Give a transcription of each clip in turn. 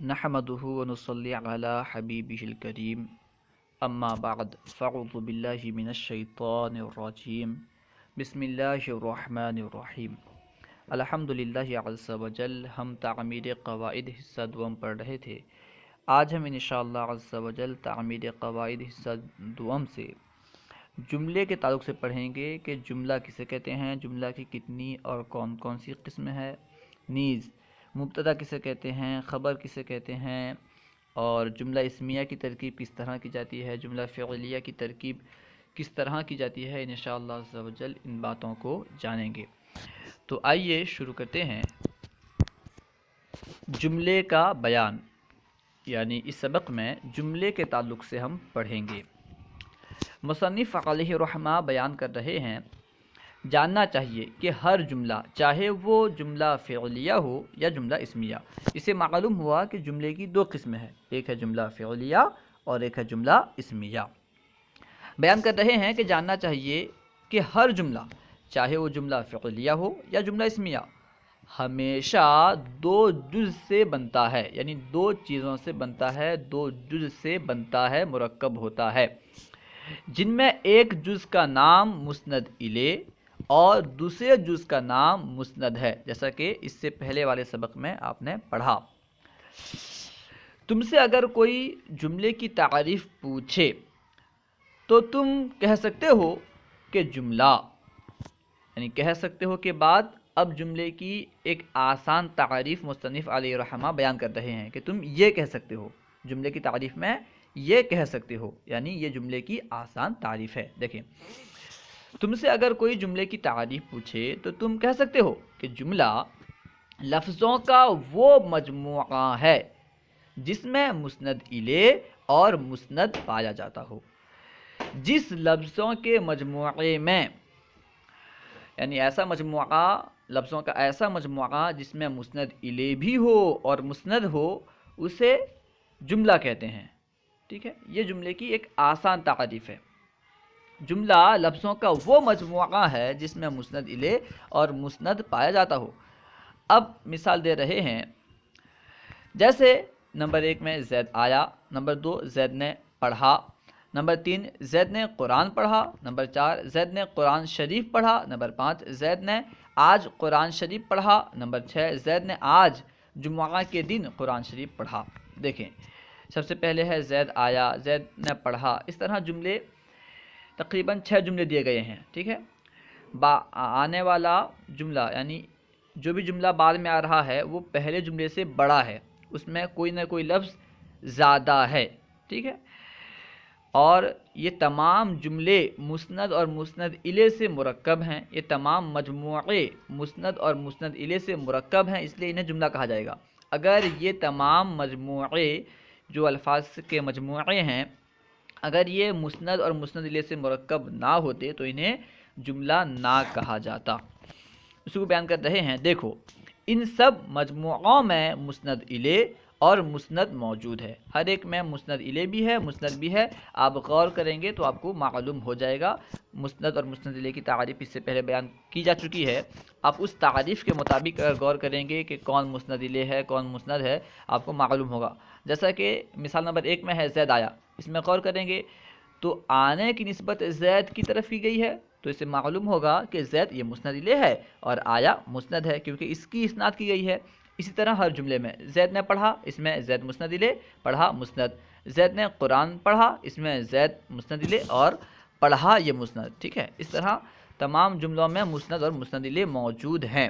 نحمده ونصلي على حبيبه الكريم اما بعد فاعوذ بالله من الشیطان الرجیم بسم اللہ الرحمن الرحیم الحمد للہ عز وجل۔ ہم تعمیر قواعد حصہ دوم پڑھ رہے تھے۔ آج ہم انشاءاللہ عز وجل تعمیر قواعد حصہ دوم سے جملے کے تعلق سے پڑھیں گے کہ جملہ کسے کہتے ہیں، جملہ کی کتنی اور کون کون سی قسم ہے، نیز مبتدا کسے کہتے ہیں، خبر کسے کہتے ہیں، اور جملہ اسمیہ کی ترکیب کس طرح کی جاتی ہے، جملہ فعلیہ کی ترکیب کس طرح کی جاتی ہے۔ انشاءاللہ عز و جل ان باتوں کو جانیں گے۔ تو آئیے شروع کرتے ہیں۔ جملے کا بیان، یعنی اس سبق میں جملے کے تعلق سے ہم پڑھیں گے۔ مصنف علیہ رحمہ بیان کر رہے ہیں، جاننا چاہیے کہ ہر جملہ، چاہے وہ جملہ فعلیہ ہو یا جملہ اسمیہ، اسے معلوم ہوا کہ جملے کی دو قسمیں ہیں، ایک ہے جملہ فعلیہ اور ایک ہے جملہ اسمیہ۔ بیان کر رہے ہیں کہ جاننا چاہیے کہ ہر جملہ، چاہے وہ جملہ فعلیہ ہو یا جملہ اسمیہ، ہمیشہ دو جز سے بنتا ہے، یعنی دو چیزوں سے بنتا ہے، دو جز سے بنتا ہے، مرکب ہوتا ہے، جن میں ایک جز کا نام مسند الیہ اور دوسرے جز کا نام مسند ہے، جیسا کہ اس سے پہلے والے سبق میں آپ نے پڑھا۔ تم سے اگر کوئی جملے کی تعریف پوچھے تو تم کہہ سکتے ہو کہ جملہ، یعنی کہہ سکتے ہو کے بعد اب جملے کی ایک آسان تعریف مصنف علیہ رحمہ بیان کر رہے ہیں کہ تم یہ کہہ سکتے ہو، جملے کی تعریف میں یہ کہہ سکتے ہو، یعنی یہ جملے کی آسان تعریف ہے۔ دیکھیں، تم سے اگر کوئی جملے کی تعریف پوچھے تو تم کہہ سکتے ہو کہ جملہ لفظوں کا وہ مجموعہ ہے جس میں مسند الیہ اور مسند پایا جاتا ہو۔ جس لفظوں کے مجموعے میں، یعنی ایسا مجموعہ، لفظوں کا ایسا مجموعہ جس میں مسند الیہ بھی ہو اور مسند ہو، اسے جملہ کہتے ہیں۔ ٹھیک ہے، یہ جملے کی ایک آسان تعریف ہے۔ جملہ لفظوں کا وہ مجموعہ ہے جس میں مسند الیہ اور مسند پایا جاتا ہو۔ اب مثال دے رہے ہیں، جیسے نمبر 1 میں زید آیا، نمبر 2 زید نے پڑھا، نمبر 3 زید نے قرآن پڑھا، نمبر 4 زید نے قرآن شریف پڑھا، نمبر 5 زید نے آج قرآن شریف پڑھا، نمبر 6 زید نے آج جمعہ کے دن قرآن شریف پڑھا۔ دیکھیں، سب سے پہلے ہے زید آیا، زید نے پڑھا، اس طرح جملے تقریباً 6 جملے دیے گئے ہیں۔ ٹھیک ہے، آنے والا جملہ، یعنی جو بھی جملہ بعد میں آ رہا ہے وہ پہلے جملے سے بڑا ہے، اس میں کوئی نہ کوئی لفظ زیادہ ہے۔ ٹھیک ہے، اور یہ تمام جملے مسند اور مسند الیہ سے مرکب ہیں، یہ تمام مجموعے مسند اور مسند الیہ سے مرکب ہیں، اس لیے انہیں جملہ کہا جائے گا۔ اگر یہ تمام مجموعے جو الفاظ کے مجموعے ہیں، اگر یہ مسند اور مسند الیہ سے مرکب نہ ہوتے تو انہیں جملہ نہ کہا جاتا۔ اس کو بیان کر رہے ہیں، دیکھو ان سب مجموعوں میں مسند الیہ اور مسند موجود ہے، ہر ایک میں مسند الیہ بھی ہے، مسند بھی ہے۔ آپ غور کریں گے تو آپ کو معلوم ہو جائے گا۔ مسند اور مسند الیہ کی تعریف اس سے پہلے بیان کی جا چکی ہے، آپ اس تعریف کے مطابق اگر غور کریں گے کہ کون مسند الیہ ہے کون مسند ہے، آپ کو معلوم ہوگا۔ جیسا کہ مثال نمبر 1 میں ہے زید آیا، اس میں غور کریں گے تو آنے کی نسبت زید کی طرف کی گئی ہے، تو اس سے معلوم ہوگا کہ زید یہ مسند الیہ ہے اور آیا مسند ہے، کیونکہ اس کی اسناد کی گئی ہے۔ اسی طرح ہر جملے میں زید نے پڑھا، اس میں زید مسند الیہ، پڑھا مسند۔ زید نے قرآن پڑھا، اس میں زید مسند الیہ اور پڑھا یہ مسند۔ ٹھیک ہے، اس طرح تمام جملوں میں مسند اور مسند الیہ موجود ہیں،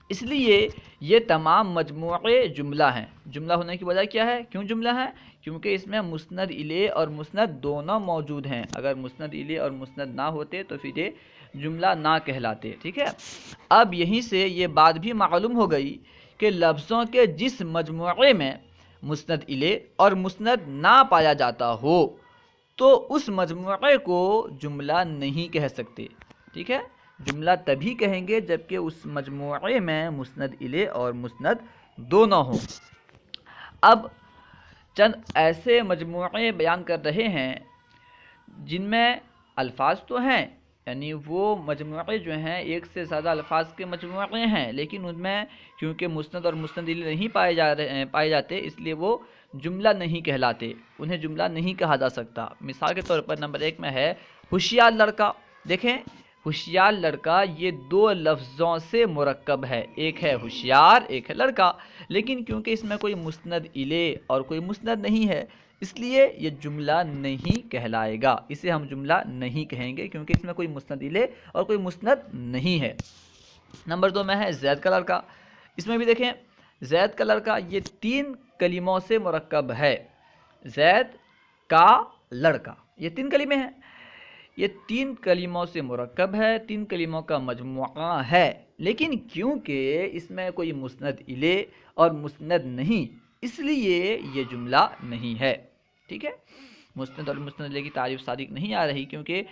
اس لیے یہ تمام مجموعے جملہ ہیں۔ جملہ ہونے کی وجہ کیا ہے؟ کیوں جملہ ہے؟ کیونکہ اس میں مسند الیہ اور مسند دونوں موجود ہیں۔ اگر مسند الیہ اور مسند نہ ہوتے تو پھر یہ جملہ نہ کہلاتے۔ ٹھیک ہے، اب یہیں سے یہ بات بھی معلوم ہو گئی کہ لفظوں کے جس مجموعے میں مسند الیہ اور مسند نہ پایا جاتا ہو تو اس مجموعے کو جملہ نہیں کہہ سکتے۔ ٹھیک ہے، جملہ تبھی کہیں گے جبکہ اس مجموعے میں مسند الیہ اور مسند دونوں ہوں۔ اب چند ایسے مجموعے بیان کر رہے ہیں جن میں الفاظ تو ہیں یعنی وہ مجموعے جو ہیں ایک سے زیادہ الفاظ کے مجموعے ہیں، لیکن ان میں کیونکہ مسند اور مسند الیہ نہیں پائے جاتے، اس لیے وہ جملہ نہیں کہلاتے، انہیں جملہ نہیں کہا جا سکتا۔ مثال کے طور پر نمبر 1 میں ہے ہوشیار لڑکا۔ دیکھیں ہوشیار لڑکا یہ 2 لفظوں سے مرکب ہے، ایک ہے ہوشیار، ایک ہے لڑکا، لیکن کیونکہ اس میں کوئی مسند الیہ اور کوئی مسند نہیں ہے، اس لیے یہ جملہ نہیں کہلائے گا، اسے ہم جملہ نہیں کہیں گے کیونکہ اس میں کوئی مسند الیہ اور کوئی مسند نہیں ہے۔ نمبر 2 میں ہے زید کا لڑکا۔ اس میں بھی دیکھیں زید کا لڑکا یہ 3 کلموں سے مرکب ہے، زید کا لڑکا، یہ 3 کلمے ہیں، یہ 3 کلموں سے مرکب ہے، 3 کلموں کا مجموعہ ہے، لیکن کیونکہ اس میں کوئی مسند الیہ اور مسند نہیں، اس لیے یہ جملہ نہیں ہے۔ ٹھیک ہے، مسند اور مسند الیہ کی تعریف صادق نہیں آ رہی، کیونکہ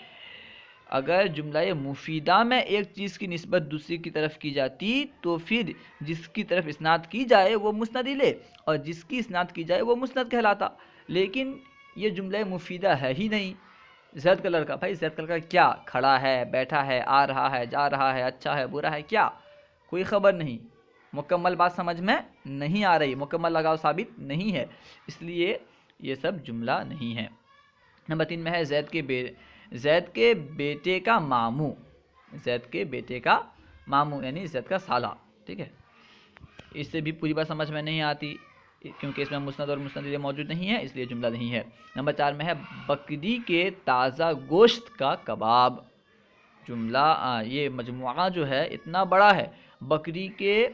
اگر جملہ مفیدہ میں ایک چیز کی نسبت دوسری کی طرف کی جاتی تو پھر جس کی طرف اسناد کی جائے وہ مسند الیہ اور جس کی اسناد کی جائے وہ مسند کہلاتا، لیکن یہ جملہ مفیدہ ہے ہی نہیں۔ زید کا لڑکا، بھائی زید کا لڑکا کیا؟ کھڑا ہے، بیٹھا ہے، آ رہا ہے، جا رہا ہے، اچھا ہے، برا ہے، کیا؟ کوئی خبر نہیں، مکمل بات سمجھ میں نہیں آ رہی، مکمل لگاؤ ثابت نہیں ہے، اس لیے یہ سب جملہ نہیں ہے۔ نمبر 3 میں ہے زید کے بیٹے کا ماموں، زید کے بیٹے کا ماموں یعنی زید کا سالہ۔ ٹھیک ہے، اس سے بھی پوری بات سمجھ میں نہیں آتی کیونکہ اس میں مسند اور مسند الیہ موجود نہیں ہے، اس لیے جملہ نہیں ہے۔ نمبر 4 میں ہے بکری کے تازہ گوشت کا کباب۔ جملہ یہ مجموعہ جو ہے اتنا بڑا ہے، بکری کے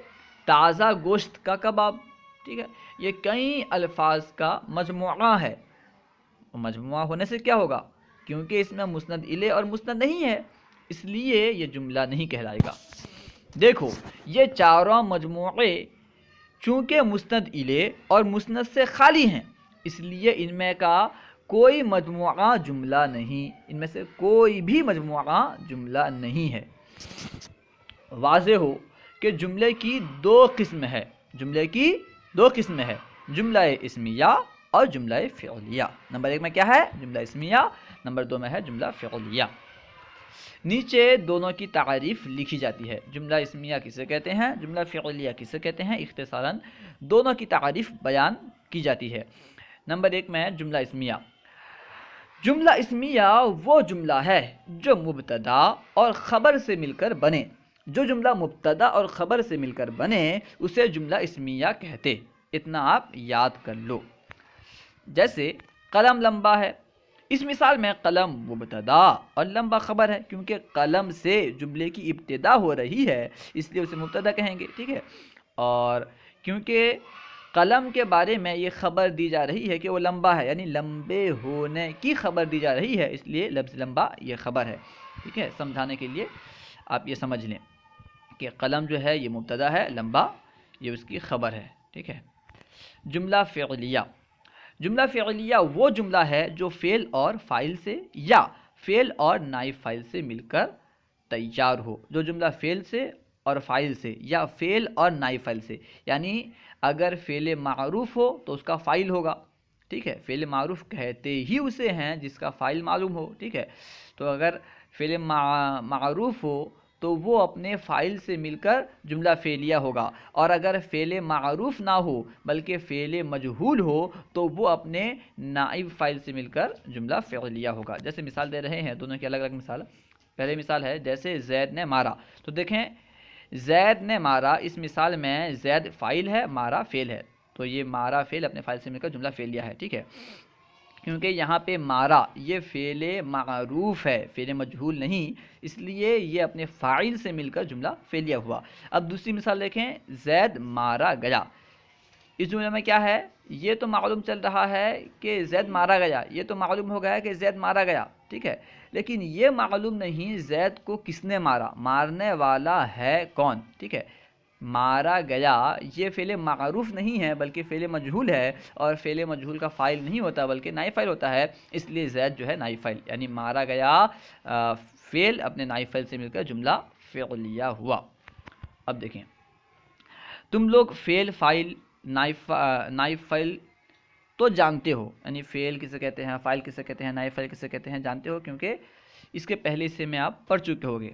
تازہ گوشت کا کباب۔ ٹھیک ہے، یہ کئی الفاظ کا مجموعہ ہے، مجموعہ ہونے سے کیا ہوگا؟ کیونکہ اس میں مسند الیہ اور مسند نہیں ہے، اس لیے یہ جملہ نہیں کہلائے گا۔ دیکھو یہ چاروں مجموعے چونکہ مسند الیہ اور مسند سے خالی ہیں، اس لیے ان میں کا کوئی مجموعہ جملہ نہیں، ان میں سے کوئی بھی مجموعہ جملہ نہیں ہے۔ واضح ہو کہ جملے کی 2 قسم ہے، جملے کی 2 قسم ہے، جملہ اسمیہ اور جملہ فعلیہ۔ نمبر 1 میں کیا ہے؟ جملہ اسمیہ، نمبر 2 میں ہے جملہ فعلیہ۔ نیچے دونوں کی تعریف لکھی جاتی ہے، جملہ اسمیہ کسے کہتے ہیں، جملہ فعلیہ کسے کہتے ہیں، اختصاراً دونوں کی تعریف بیان کی جاتی ہے۔ نمبر 1 میں جملہ اسمیہ۔ جملہ اسمیہ وہ جملہ ہے جو مبتدا اور خبر سے مل کر بنے، جو جملہ مبتدا اور خبر سے مل کر بنے اسے جملہ اسمیہ کہتے، اتنا آپ یاد کر لو۔ جیسے قلم لمبا ہے، اس مثال میں قلم مبتدا اور لمبا خبر ہے، کیونکہ قلم سے جملے کی ابتدا ہو رہی ہے اس لیے اسے مبتدا کہیں گے۔ ٹھیک ہے، اور کیونکہ قلم کے بارے میں یہ خبر دی جا رہی ہے کہ وہ لمبا ہے، یعنی لمبے ہونے کی خبر دی جا رہی ہے، اس لیے لفظ لمبا یہ خبر ہے۔ ٹھیک ہے، سمجھانے کے لیے آپ یہ سمجھ لیں کہ قلم جو ہے یہ مبتدا ہے، لمبا یہ اس کی خبر ہے۔ ٹھیک ہے، جملہ فعلیہ۔ جملہ فعلیہ وہ جملہ ہے جو فعل اور فاعل سے یا فعل اور نائب فاعل سے مل کر تیار ہو، جو جملہ فعل سے اور فاعل سے یا فعل اور نائب فاعل سے، یعنی اگر فعل معروف ہو تو اس کا فاعل ہوگا۔ ٹھیک ہے، فعل معروف کہتے ہی اسے ہیں جس کا فاعل معلوم ہو۔ ٹھیک ہے، تو اگر فعل معروف ہو تو وہ اپنے فاعل سے مل کر جملہ فعلیہ ہوگا، اور اگر فعل معروف نہ ہو بلکہ فعل مجہول ہو تو وہ اپنے نائب فاعل سے مل کر جملہ فعلیہ ہوگا۔ جیسے مثال دے رہے ہیں دونوں کی الگ الگ مثال۔ پہلے مثال ہے جیسے زید نے مارا، تو دیکھیں زید نے مارا، اس مثال میں زید فاعل ہے، مارا فعل ہے، تو یہ مارا فعل اپنے فاعل سے مل کر جملہ فعلیہ ہے۔ ٹھیک ہے، کیونکہ یہاں پہ مارا یہ فعل معروف ہے، فعل مجہول نہیں، اس لیے یہ اپنے فاعل سے مل کر جملہ فعلیہ ہوا۔ اب دوسری مثال دیکھیں، زید مارا گیا، اس جملے میں کیا ہے؟ یہ تو معلوم چل رہا ہے کہ زید مارا گیا، یہ تو معلوم ہو گیا کہ زید مارا گیا، ٹھیک ہے، لیکن یہ معلوم نہیں زید کو کس نے مارا، مارنے والا ہے کون، ٹھیک ہے۔ مارا گیا یہ فعل معروف نہیں ہے بلکہ فعل مجہول ہے، اور فعل مجہول کا فاعل نہیں ہوتا بلکہ نائب فاعل ہوتا ہے، اس لیے زید جو ہے نائب فاعل، یعنی مارا گیا فعل اپنے نائب فاعل سے مل کر جملہ فعلیہ ہوا۔ اب دیکھیں تم لوگ فعل فاعل نائب فاعل تو جانتے ہو، یعنی فعل کسے کہتے ہیں، فاعل کسے کہتے ہیں، نائب فاعل کسے کہتے ہیں جانتے ہو، کیونکہ اس کے پہلے حصے میں آپ پڑھ چکے ہوگے،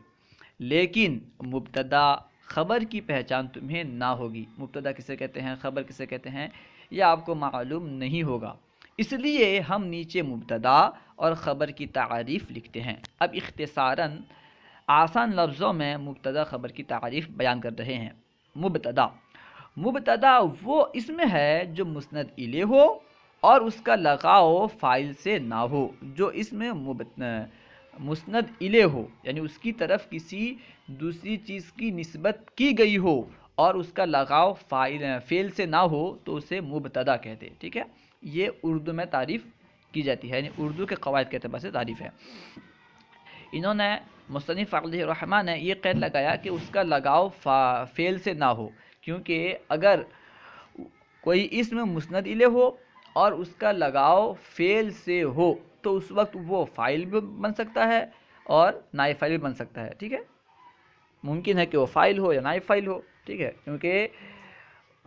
لیکن مبتدا خبر کی پہچان تمہیں نہ ہوگی۔ مبتدا کسے کہتے ہیں، خبر کسے کہتے ہیں، یہ آپ کو معلوم نہیں ہوگا، اس لیے ہم نیچے مبتدا اور خبر کی تعریف لکھتے ہیں۔ اب اختصاراً آسان لفظوں میں مبتدا خبر کی تعریف بیان کر رہے ہیں۔ مبتدا وہ اسم ہے جو مسند الیہ ہو اور اس کا لگاؤ فاعل سے نہ ہو۔ جو اسم مسند الیہ ہو یعنی اس کی طرف کسی دوسری چیز کی نسبت کی گئی ہو اور اس کا لگاؤ فعل سے نہ ہو تو اسے مبتدا کہتے ہیں، ٹھیک ہے۔ یہ اردو میں تعریف کی جاتی ہے، یعنی اردو کے قواعد کے اعتبار سے تعریف ہے۔ انہوں نے مصنف علیہ الرحمٰ نے یہ قید لگایا کہ اس کا لگاؤ فعل سے نہ ہو، کیونکہ اگر کوئی اسم مسند الیہ ہو اور اس کا لگاؤ فعل سے ہو تو اس وقت وہ فاعل بھی بن سکتا ہے اور نائب فاعل بھی بن سکتا ہے، ٹھیک ہے۔ ممکن ہے کہ وہ فاعل ہو یا نائب فاعل ہو، ٹھیک ہے، کیونکہ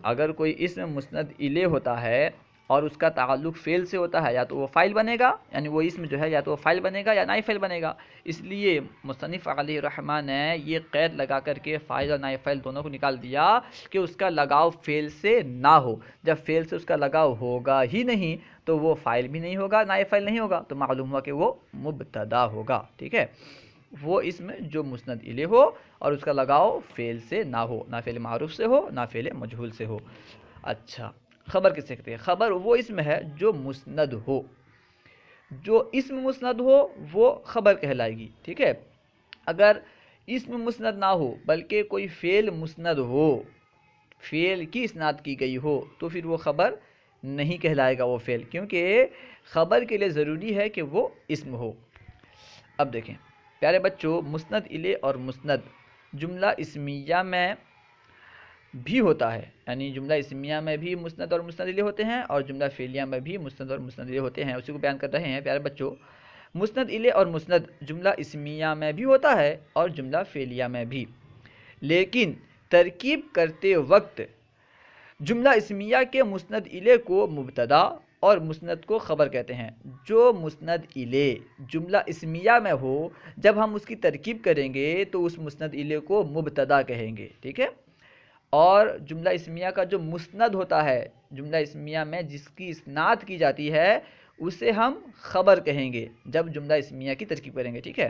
اگر کوئی اسم مسند الیہ ہوتا ہے اور اس کا تعلق فعل سے ہوتا ہے یا تو وہ فاعل بنے گا، یعنی وہ اسم جو ہے یا تو وہ فاعل بنے گا یا نائب فاعل بنے گا۔ اس لیے مصنف علیہ الرحمٰ نے یہ قید لگا کر کے فاعل اور نائب فاعل دونوں کو نکال دیا کہ اس کا لگاؤ فعل سے نہ ہو۔ جب فعل سے اس کا لگاؤ ہوگا ہی نہیں تو وہ فاعل بھی نہیں ہوگا، نائب فاعل نہیں ہوگا، تو معلوم ہوا کہ وہ مبتدا ہوگا، ٹھیک ہے۔ وہ اسم جو مسند الیہ ہو اور اس کا لگاؤ فعل سے نہ ہو، نہ فعل معروف سے ہو نہ فعل مجہول سے ہو۔ اچھا، خبر کسے کہتے ہیں؟ خبر وہ اسم ہے جو مسند ہو، جو اسم مسند ہو وہ خبر کہلائے گی، ٹھیک ہے۔ اگر اسم مسند نہ ہو بلکہ کوئی فعل مسند ہو، فعل کی اسناد کی گئی ہو تو پھر وہ خبر نہیں کہلائے گا وہ فعل، کیونکہ خبر کے لیے ضروری ہے کہ وہ اسم ہو۔ اب دیکھیں پیارے بچوں، مسند الیہ اور مسند جملہ اسمیہ میں بھی ہوتا ہے، یعنی جملہ اسمیہ میں بھی مسند اور مسند الیہ ہوتے ہیں اور جملہ فعلیہ میں بھی مسند اور مسند الیہ ہوتے ہیں، اسی کو بیان کر رہے ہیں پیارے بچوں۔ مسند الیہ اور مسند جملہ اسمیہ میں بھی ہوتا ہے اور جملہ فعلیہ میں بھی، لیکن ترکیب کرتے وقت جملہ اسمیہ کے مسند الیہ کو مبتدا اور مسند کو خبر کہتے ہیں۔ جو مسند الیہ جملہ اسمیہ میں ہو جب ہم اس کی ترکیب کریں گے تو اس مسند الیہ کو مبتدا کہیں گے، ٹھیک ہے۔ اور جملہ اسمیہ کا جو مسند ہوتا ہے، جملہ اسمیہ میں جس کی اسناد کی جاتی ہے اسے ہم خبر کہیں گے جب جملہ اسمیہ کی ترکیب کریں گے، ٹھیک ہے۔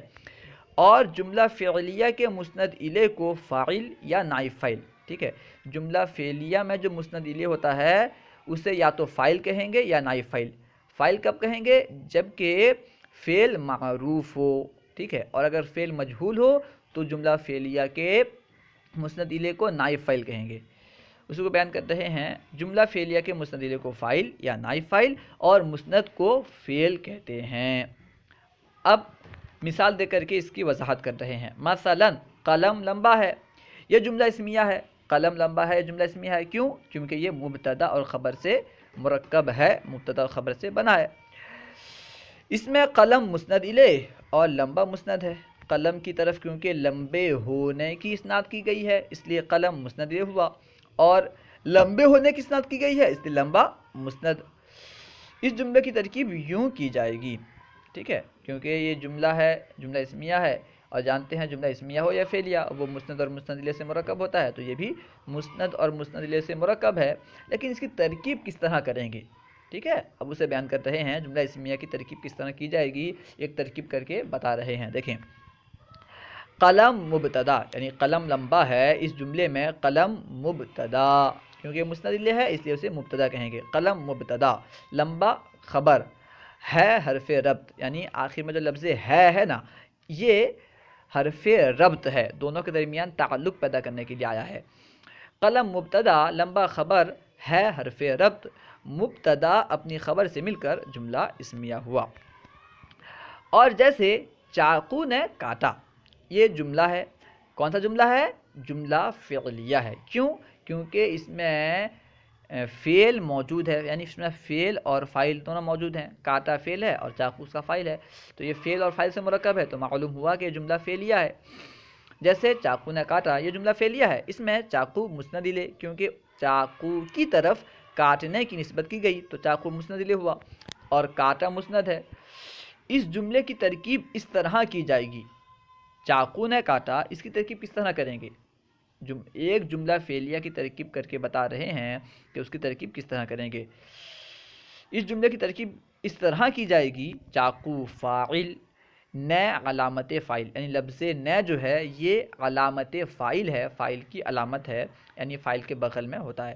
اور جملہ فعلیہ کے مسند الیہ کو فاعل یا نائب فاعل، ٹھیک ہے۔ جملہ فعلیہ میں جو مسند الیہ ہوتا ہے اسے یا تو فاعل کہیں گے یا نائب فاعل۔ فاعل کب کہیں گے؟ جب کہ فعل معروف ہو، ٹھیک ہے، اور اگر فعل مجہول ہو تو جملہ فعلیہ کے مسند الیہ کو نائب فاعل کہیں گے۔ اسی کو بیان کر رہے ہیں، جملہ فعلیہ کے مسند الیہ کو فاعل یا نائب فاعل اور مسند کو فعل کہتے ہیں۔ اب مثال دے کر کے اس کی وضاحت کر رہے ہیں۔ مثلا قلم لمبا ہے، یہ جملہ اسمیہ ہے۔ قلم لمبا ہے، یہ جملہ اسمیہ ہے، کیوں؟ کیونکہ یہ مبتدا اور خبر سے مرکب ہے، مبتدا اور خبر سے بنا ہے۔ اس میں قلم مسند الیہ اور لمبا مسند ہے۔ قلم کی طرف کیونکہ لمبے ہونے کی اسناد کی گئی ہے اس لیے قلم مسند الیہ ہوا، اور لمبے ہونے کی اسناد کی گئی ہے اس لیے لمبا مسند۔ اس جملے کی ترکیب یوں کی جائے گی، ٹھیک ہے، کیونکہ یہ جملہ ہے، جملہ اسمیہ ہے، اور جانتے ہیں جملہ اسمیہ ہو یا فعلیہ وہ مسند اور مسند الیہ سے مرکب ہوتا ہے، تو یہ بھی مسند اور مسند الیہ سے مرکب ہے، لیکن اس کی ترکیب کس طرح کریں گے، ٹھیک ہے۔ اب اسے بیان کر رہے ہیں، جملہ اسمیہ کی ترکیب کس طرح کی جائے گی ایک ترکیب کر کے بتا رہے ہیں۔ دیکھیں، قلم مبتدا، یعنی قلم لمبا ہے، اس جملے میں قلم مبتدا، کیونکہ مسند الیہ ہے اس لیے اسے مبتدا کہیں گے۔ قلم مبتدا، لمبا خبر، ہے حرف ربط، یعنی آخر میں جو لفظ ہے نا، یہ حرف ربط ہے، دونوں کے درمیان تعلق پیدا کرنے کے لیے آیا ہے۔ قلم مبتدا، لمبا خبر، ہے حرف ربط، مبتدا اپنی خبر سے مل کر جملہ اسمیہ ہوا۔ اور جیسے چاقو نے کاٹا، یہ جملہ ہے، کون سا جملہ ہے؟ جملہ فعلیہ ہے، کیوں؟ کیونکہ اس میں فعل موجود ہے، یعنی اس میں فعل اور فاعل دونوں موجود ہیں، کاٹا فعل ہے اور چاقو اس کا فاعل ہے، تو یہ فعل اور فاعل سے مرکب ہے تو معلوم ہوا کہ یہ جملہ فعلیہ ہے۔ جیسے چاقو نے کاٹا، یہ جملہ فعلیہ ہے، اس میں چاقو مسند الیہ، کیونکہ چاقو کی طرف کاٹنے کی نسبت کی گئی تو چاقو مسند الیہ ہوا، اور کاٹا مسند ہے۔ اس جملے کی ترکیب اس طرح کی جائے گی. چاقو نے کاٹا، اس کی ترکیب کس طرح کریں گے؟ ایک جملہ فعلیہ کی ترکیب کر کے بتا رہے ہیں کہ اس کی ترکیب کس طرح کریں گے. اس جملے کی ترکیب اس طرح کی جائے گی: چاقو فاعل، نے علامت فاعل، یعنی لفظ نے جو ہے یہ علامت فاعل ہے، فاعل کی علامت ہے، یعنی فاعل کے بغل میں ہوتا ہے.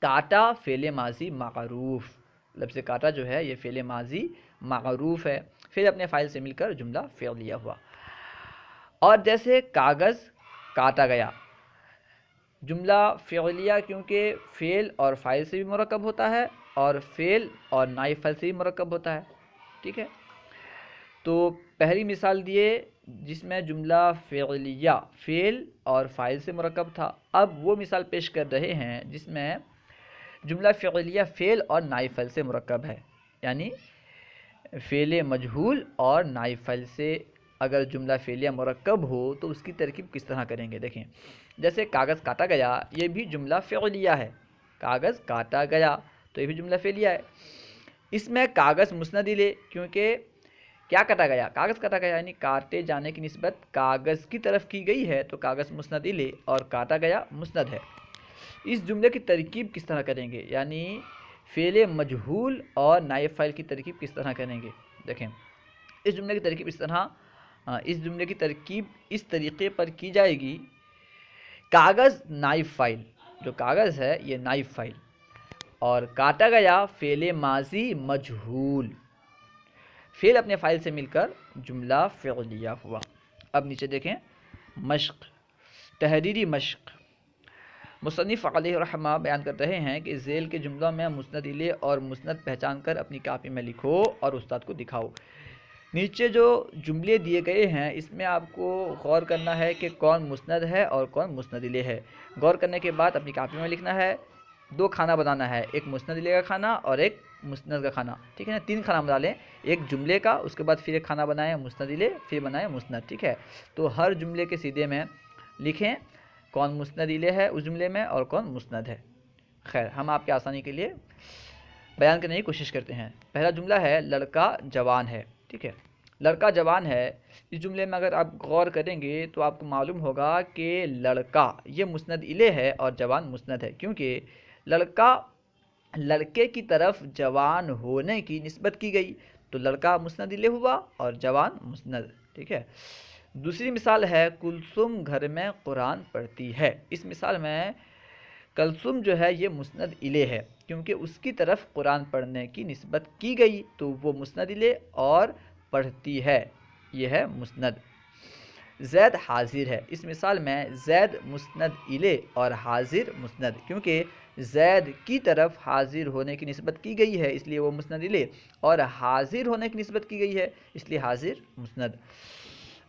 کاٹا فعل ماضی معروف، لفظ کاٹا جو ہے یہ فعل ماضی معروف ہے، پھر اپنے فاعل سے مل کر جملہ فعلیہ ہوا. اور جیسے کاغذ کاٹا گیا، جملہ فعلیہ کیونکہ فعل اور فاعل سے بھی مرکب ہوتا ہے اور فعل اور نائب فاعل سے بھی مرکب ہوتا ہے. ٹھیک ہے، تو پہلی مثال دیے جس میں جملہ فعلیہ فعل اور فاعل سے مرکب تھا. اب وہ مثال پیش کر رہے ہیں جس میں جملہ فعلیہ فعل اور نائب فاعل سے مرکب ہے، یعنی فعل مجہول اور نائب فاعل سے اگر جملہ فعلیہ مرکب ہو تو اس کی ترکیب کس طرح کریں گے. دیکھیں، جیسے کاغذ کاٹا گیا، یہ بھی جملہ فعلیہ ہے. کاغذ کاٹا گیا تو یہ بھی جملہ فعلیہ ہے. اس میں کاغذ مسند الیہ، کیونکہ کیا کاٹا گیا؟ کاغذ کاٹا گیا، یعنی کاٹے جانے کی نسبت کاغذ کی طرف کی گئی ہے تو کاغذ مسند الیہ اور کاٹا گیا مسند ہے. اس جملے کی ترکیب کس طرح کریں گے، یعنی فعل مجہول اور نائب فاعل کی ترکیب کس طرح کریں گے. دیکھیں، اس جملے کی ترکیب اس طریقے پر کی جائے گی: کاغذ نائب فاعل، جو کاغذ ہے یہ نائب فاعل، اور کاٹا گیا فعل ماضی مجہول، فعل اپنے فاعل سے مل کر جملہ فعلیہ ہوا. اب نیچے دیکھیں، مشق، تحریری مشق. مصنف علیہ رحمہ بیان کر رہے ہیں کہ ذیل کے جملوں میں مسند الیہ اور مسند پہچان کر اپنی کاپی میں لکھو اور استاد کو دکھاؤ. نیچے جو جملے دیے گئے ہیں اس میں آپ کو غور کرنا ہے کہ کون مسند ہے اور کون مسند الیہ ہے. غور کرنے کے بعد اپنی کاپی میں لکھنا ہے. 2 کھانا بنانا ہے، ایک مسند الیہ کا کھانا اور ایک مسند کا کھانا. ٹھیک ہے نا، 3 کھانا بنا لیں، ایک جملے کا، اس کے بعد پھر ایک کھانا بنائیں مسند الیہ، پھر بنائیں مسند. ٹھیک ہے، تو ہر جملے کے سیدھے میں لکھیں کون مسند الیہ ہے اس جملے میں اور کون مسند ہے. خیر، ہم آپ کے آسانی کے لیے بیان کرنے کی کوشش کرتے ہیں. پہلا جملہ ہے لڑکا جوان ہے. ٹھیک ہے، لڑکا جوان ہے. اس جملے میں اگر آپ غور کریں گے تو آپ کو معلوم ہوگا کہ لڑکا یہ مسند الیہ ہے اور جوان مسند ہے، کیونکہ لڑکا لڑکے کی طرف جوان ہونے کی نسبت کی گئی تو لڑکا مسند الیہ ہوا اور جوان مسند. ٹھیک ہے، دوسری مثال ہے کلثوم گھر میں قرآن پڑھتی ہے. اس مثال میں کلثوم جو ہے یہ مسند الیہ ہے، کیونکہ اس کی طرف قرآن پڑھنے کی نسبت کی گئی تو وہ مسند الیہ اور پڑھتی ہے، یہ ہے مسند. زید حاضر ہے. اس مثال میں زید مسند الیہ اور حاضر مسند، کیونکہ زید کی طرف حاضر ہونے کی نسبت کی گئی ہے اس لیے وہ مسند الیہ، اور حاضر ہونے کی نسبت کی گئی ہے اس لیے حاضر مسند.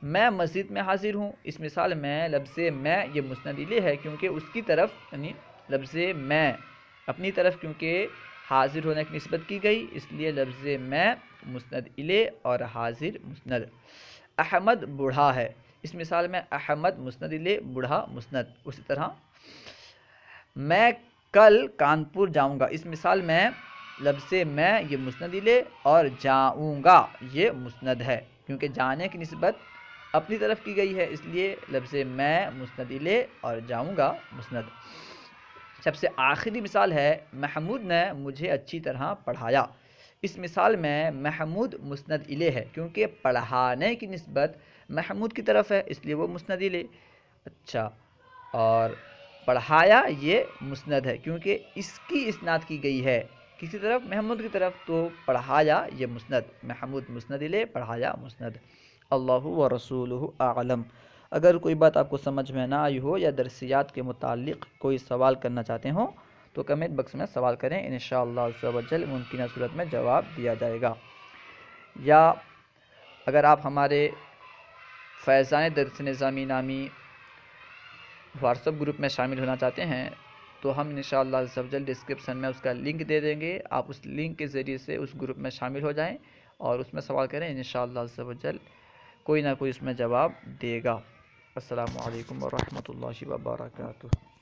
میں مسجد میں حاضر ہوں. اس مثال میں لفظ میں یہ مسند الیہ ہے، کیونکہ اس کی طرف یعنی لفظ میں اپنی طرف کیونکہ حاضر ہونے کی نسبت کی گئی اس لیے لفظ میں مسند الیہ اور حاضر مسند. احمد بوڑھا ہے. اس مثال میں احمد مسند الیہ، بوڑھا مسند. اسی طرح میں کل کانپور جاؤں گا. اس مثال میں لفظ میں یہ مسند الیہ اور جاؤں گا یہ مسند ہے، کیونکہ جانے کی نسبت اپنی طرف کی گئی ہے اس لیے لفظ میں مسند الیہ اور جاؤں گا مسند. سب سے آخری مثال ہے محمود نے مجھے اچھی طرح پڑھایا. اس مثال میں محمود مسند الیہ ہے، کیونکہ پڑھانے کی نسبت محمود کی طرف ہے اس لیے وہ مسند الیہ. اچھا، اور پڑھایا یہ مسند ہے کیونکہ اس کی اسناد کی گئی ہے کسی طرف؟ محمود کی طرف، تو پڑھایا یہ مسند. محمود مسند الیہ، پڑھایا مسند. اللہ و رسولہ اعلم. اگر کوئی بات آپ کو سمجھ میں نہ آئی ہو یا درسیات کے متعلق کوئی سوال کرنا چاہتے ہوں تو کمنٹ باکس میں سوال کریں، انشاءاللہ عز و جل ممکنہ صورت میں جواب دیا جائے گا. یا اگر آپ ہمارے فیضان درس نظامی نامی واٹس ایپ گروپ میں شامل ہونا چاہتے ہیں تو ہم انشاءاللہ عز و جل ڈسکرپشن میں اس کا لنک دے دیں گے. آپ اس لنک کے ذریعے سے اس گروپ میں شامل ہو جائیں اور اس میں سوال کریں، انشاءاللہ عز و جل کوئی نہ کوئی اس میں جواب دے گا. السلام علیکم ورحمۃ اللہ وبرکاتہ.